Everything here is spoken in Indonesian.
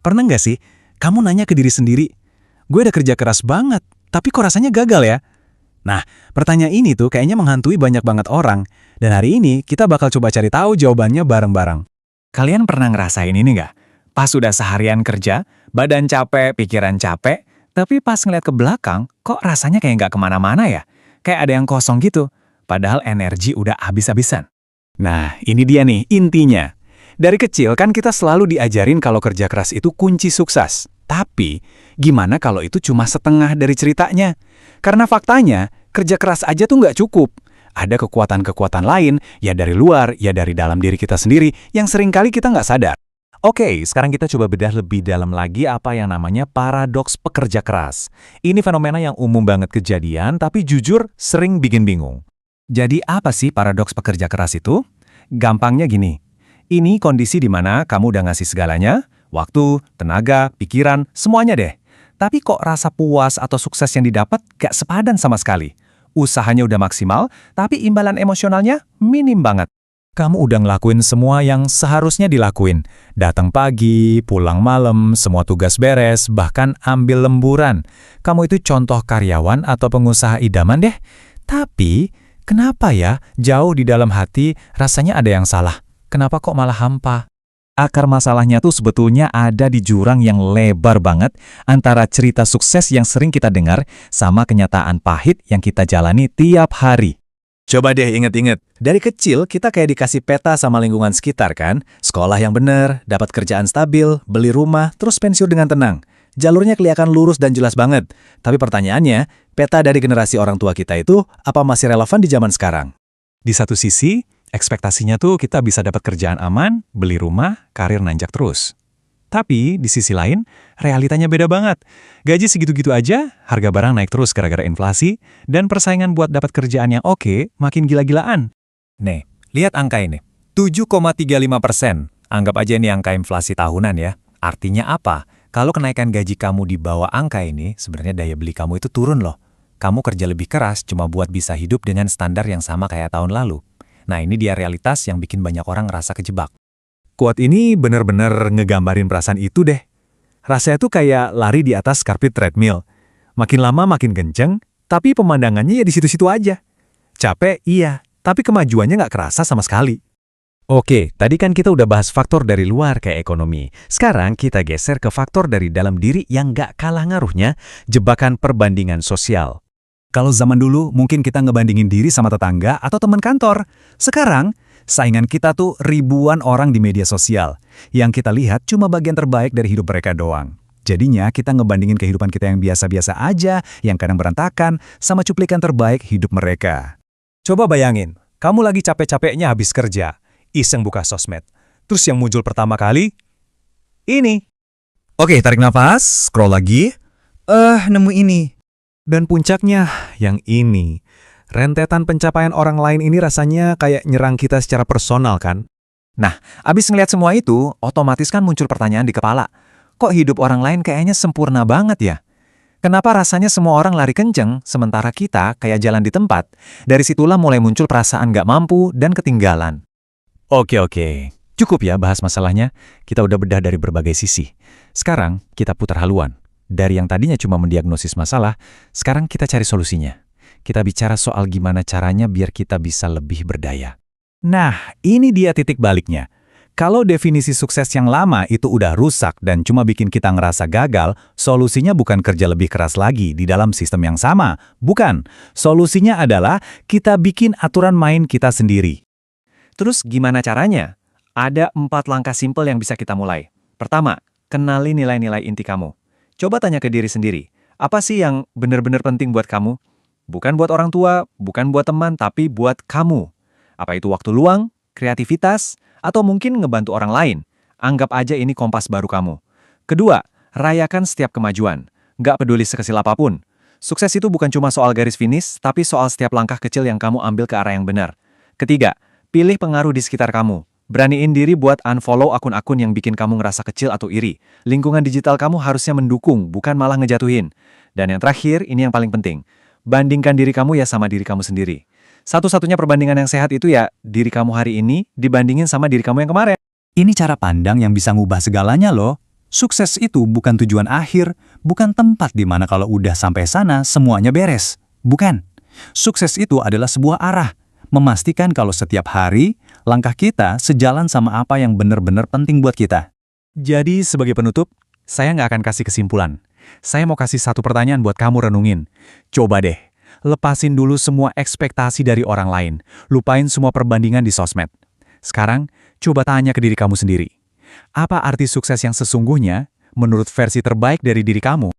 Pernah nggak sih, kamu nanya ke diri sendiri, gue udah kerja keras banget, tapi kok rasanya gagal ya? Nah, pertanyaan ini tuh kayaknya menghantui banyak banget orang. Dan hari ini kita bakal coba cari tahu jawabannya bareng-bareng. Kalian pernah ngerasain ini nggak? Pas udah seharian kerja, badan capek, pikiran capek, tapi pas ngeliat ke belakang, kok rasanya kayak nggak kemana-mana ya? Kayak ada yang kosong gitu, padahal energi udah habis-habisan. Nah, ini dia nih intinya. Dari kecil kan kita selalu diajarin kalau kerja keras itu kunci sukses. Tapi, gimana kalau itu cuma setengah dari ceritanya? Karena faktanya, kerja keras aja tuh nggak cukup. Ada kekuatan-kekuatan lain, ya dari luar, ya dari dalam diri kita sendiri, yang seringkali kita nggak sadar. Oke, sekarang kita coba bedah lebih dalam lagi apa yang namanya paradoks pekerja keras. Ini fenomena yang umum banget kejadian, tapi jujur sering bikin bingung. Jadi apa sih paradoks pekerja keras itu? Gampangnya gini, ini kondisi di mana kamu udah ngasih segalanya, waktu, tenaga, pikiran, semuanya deh. Tapi kok rasa puas atau sukses yang didapat gak sepadan sama sekali. Usahanya udah maksimal, tapi imbalan emosionalnya minim banget. Kamu udah ngelakuin semua yang seharusnya dilakuin. Datang pagi, pulang malam, semua tugas beres, bahkan ambil lemburan. Kamu itu contoh karyawan atau pengusaha idaman deh. Tapi, kenapa ya jauh di dalam hati rasanya ada yang salah? Kenapa kok malah hampa? Akar masalahnya tuh sebetulnya ada di jurang yang lebar banget antara cerita sukses yang sering kita dengar sama kenyataan pahit yang kita jalani tiap hari. Coba deh inget-inget, dari kecil kita kayak dikasih peta sama lingkungan sekitar kan? Sekolah yang bener, dapat kerjaan stabil, beli rumah, terus pensiun dengan tenang. Jalurnya kelihatan lurus dan jelas banget. Tapi pertanyaannya, peta dari generasi orang tua kita itu apa masih relevan di zaman sekarang? Di satu sisi, ekspektasinya tuh kita bisa dapat kerjaan aman, beli rumah, karir nanjak terus. Tapi di sisi lain, realitanya beda banget. Gaji segitu-gitu aja, harga barang naik terus gara-gara inflasi, dan persaingan buat dapat kerjaan yang oke makin gila-gilaan. Nih, lihat angka ini. 7,35%. Anggap aja ini angka inflasi tahunan ya. Artinya apa? Kalau kenaikan gaji kamu di bawah angka ini, sebenarnya daya beli kamu itu turun loh. Kamu kerja lebih keras cuma buat bisa hidup dengan standar yang sama kayak tahun lalu. Nah, ini dia realitas yang bikin banyak orang ngerasa kejebak. Quote ini bener-bener ngegambarin perasaan itu deh. Rasanya tuh kayak lari di atas karpet treadmill. Makin lama makin kenceng, tapi pemandangannya ya di situ-situ aja. Capek, iya, tapi kemajuannya nggak kerasa sama sekali. Oke, tadi kan kita udah bahas faktor dari luar kayak ekonomi. Sekarang kita geser ke faktor dari dalam diri yang nggak kalah ngaruhnya, jebakan perbandingan sosial. Kalau zaman dulu mungkin kita ngebandingin diri sama tetangga atau teman kantor. Sekarang, saingan kita tuh ribuan orang di media sosial. Yang kita lihat cuma bagian terbaik dari hidup mereka doang. Jadinya kita ngebandingin kehidupan kita yang biasa-biasa aja, yang kadang berantakan, sama cuplikan terbaik hidup mereka. Coba bayangin, kamu lagi capek-capeknya habis kerja, iseng buka sosmed. Terus yang muncul pertama kali, ini. Oke, tarik nafas, scroll lagi. Nemu ini. Dan puncaknya, yang ini. Rentetan pencapaian orang lain ini rasanya kayak nyerang kita secara personal kan? Nah, abis ngeliat semua itu, otomatis kan muncul pertanyaan di kepala. Kok hidup orang lain kayaknya sempurna banget ya? Kenapa rasanya semua orang lari kenceng, sementara kita kayak jalan di tempat? Dari situlah mulai muncul perasaan gak mampu dan ketinggalan. Oke. Cukup ya bahas masalahnya. Kita udah bedah dari berbagai sisi. Sekarang kita putar haluan. Dari yang tadinya cuma mendiagnosis masalah, sekarang kita cari solusinya. Kita bicara soal gimana caranya biar kita bisa lebih berdaya. Nah, ini dia titik baliknya. Kalau definisi sukses yang lama itu udah rusak dan cuma bikin kita ngerasa gagal, solusinya bukan kerja lebih keras lagi di dalam sistem yang sama. Bukan. Solusinya adalah kita bikin aturan main kita sendiri. Terus gimana caranya? Ada 4 langkah simpel yang bisa kita mulai. Pertama, kenali nilai-nilai inti kamu. Coba tanya ke diri sendiri, apa sih yang benar-benar penting buat kamu? Bukan buat orang tua, bukan buat teman, tapi buat kamu. Apa itu waktu luang, kreativitas, atau mungkin ngebantu orang lain? Anggap aja ini kompas baru kamu. Kedua, rayakan setiap kemajuan. Nggak peduli sekecil apapun. Sukses itu bukan cuma soal garis finish, tapi soal setiap langkah kecil yang kamu ambil ke arah yang benar. Ketiga, pilih pengaruh di sekitar kamu. Beraniin diri buat unfollow akun-akun yang bikin kamu ngerasa kecil atau iri. Lingkungan digital kamu harusnya mendukung, bukan malah ngejatuhin. Dan yang terakhir, ini yang paling penting. Bandingkan diri kamu ya sama diri kamu sendiri. Satu-satunya perbandingan yang sehat itu ya diri kamu hari ini dibandingin sama diri kamu yang kemarin. Ini cara pandang yang bisa ngubah segalanya loh. Sukses itu bukan tujuan akhir, bukan tempat di mana kalau udah sampai sana semuanya beres. Bukan. Sukses itu adalah sebuah arah, memastikan kalau setiap hari, langkah kita sejalan sama apa yang benar-benar penting buat kita. Jadi sebagai penutup, saya nggak akan kasih kesimpulan. Saya mau kasih satu pertanyaan buat kamu renungin. Coba deh, lepasin dulu semua ekspektasi dari orang lain. Lupain semua perbandingan di sosmed. Sekarang, coba tanya ke diri kamu sendiri. Apa arti sukses yang sesungguhnya menurut versi terbaik dari diri kamu?